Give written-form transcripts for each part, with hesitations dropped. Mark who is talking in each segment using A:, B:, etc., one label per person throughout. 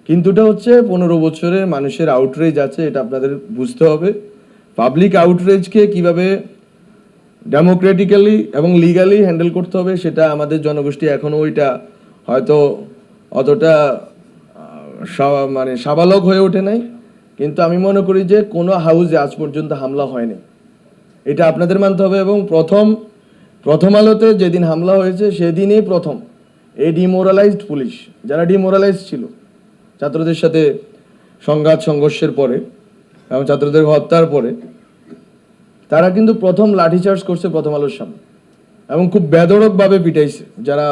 A: কিন্তুটা হচ্ছে 15 বছরের মানুষের আউটরেজ আছে, এটা আপনাদের বুঝতে হবে। পাবলিক আউটরেজকে কিভাবে ডেমোক্রেটিক্যালি এবং লিগালি হ্যান্ডেল করতে হবে সেটা আমাদের জনগোষ্ঠী এখনও ওইটা হয়তো অতটা মানে সাবালক হয়ে ওঠে নাই। কিন্তু আমি মনে করি যে কোনো হাউসে আজ পর্যন্ত হামলা হয়নি, এটা আপনাদের মানতে হবে। এবং প্রথম আলোতে যেদিন হামলা হয়েছে সেদিনই প্রথম এই ডিমোরালাইজড পুলিশ, যারা ডিমোরালাইজড ছিল ছাত্রদের সাথে সংঘাত সংঘর্ষের পরে এবং ছাত্রদের হত্যার পরে, তারা কিন্তু প্রথম লাঠিচার্জ করছে প্রথম আলোর সামনে এবং খুব বেধড়কভাবে পিটাইছে যারা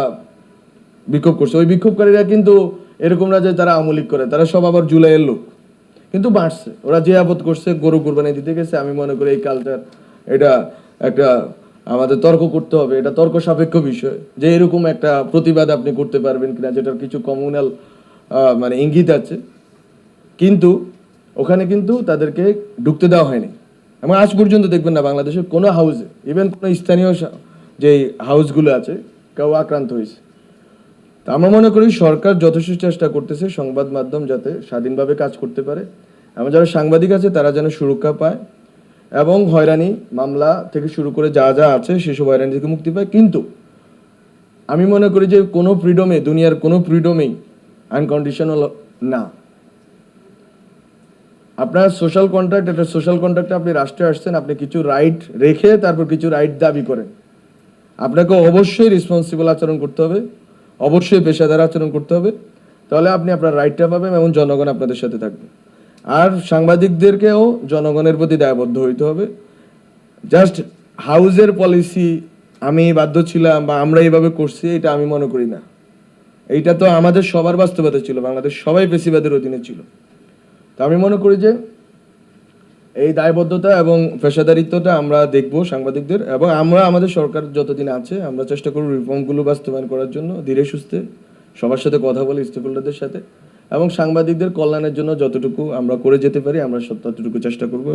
A: বিক্ষোভ করছে। ওই বিক্ষোভকারীরা কিন্তু এরকম না যে তারা আমলিক করে, তারা সব আবার জুলাইয়ের লোক, কিন্তু বাঁচছে। ওরা যে আপদ করছে, গরু কুরবানি দিতে গেছে। আমি মনে করি এই কালচার, এটা একটা আমাদের তর্ক করতে হবে, এটা তর্ক সাপেক্ষ বিষয় যে এরকম একটা প্রতিবাদ আপনি করতে পারবেন কিনা, যেটার কিছু কমিউনাল মানে ইঙ্গিত আছে। কিন্তু ওখানে কিন্তু তাদেরকে ঢুকতে দেওয়া হয়নি। এবং আজ পর্যন্ত দেখবেন না বাংলাদেশের কোনো হাউসে, ইভেন কোনো স্থানীয় যে হাউসগুলো আছে, কেউ আক্রান্ত হয়েছে। তা আমরা মনে করি সরকার যথেষ্ট চেষ্টা করতেছে সংবাদ মাধ্যম যাতে স্বাধীনভাবে কাজ করতে পারে এবং যারা সাংবাদিক আছে তারা যেন সুরক্ষা পায় এবং হয়রানি মামলা থেকে শুরু করে যা যা আছে সেসব হয়রানি থেকে মুক্তি পায়। কিন্তু আমি মনে করি যে কোনো ফ্রিডমে, দুনিয়ার কোনো ফ্রিডমেই আনকন্ডিশনাল না। আপনার সোশ্যাল কন্ট্রাক্ট, একটা সোশ্যাল কন্ট্রাক্টে আপনি রাষ্ট্রে আসছেন, আপনি কিছু রাইট রেখে তারপর কিছু রাইট দাবি করেন। আপনাকে অবশ্যই রেসপন্সিবল আচরণ করতে হবে, অবশ্যই পেশাদার আচরণ করতে হবে, তাহলে আপনি আপনার রাইটটা পাবেন এবং জনগণ আপনাদের সাথে থাকবে। আর সাংবাদিকদেরকেও জনগণের প্রতি দায়বদ্ধ হইতে হবে। জাস্ট হাউজের পলিসি আমি বাধ্য ছিলাম বা আমরা এইভাবে করছি, এটা আমি মনে করি না। এইটা তো আমাদের সবার বাস্তবতা ছিল, বাংলাদেশ সবাই পেশিবাদের অধীনে ছিল। তো আমি মনে করি যে এই দায়বদ্ধতা এবং পেশাদারিত্বটা আমরা দেখব সাংবাদিকদের, এবং আমরা আমাদের সরকার যতদিন আছে আমরা চেষ্টা করব রিফর্মগুলো বাস্তবায়ন করার জন্য ধীরে সুস্থে সবার সাথে কথা বলে, স্টেকহোল্ডারদের সাথে, এবং সাংবাদিকদের কল্যাণের জন্য যতটুকু আমরা করে যেতে পারি আমরা ততটুকু চেষ্টা করব।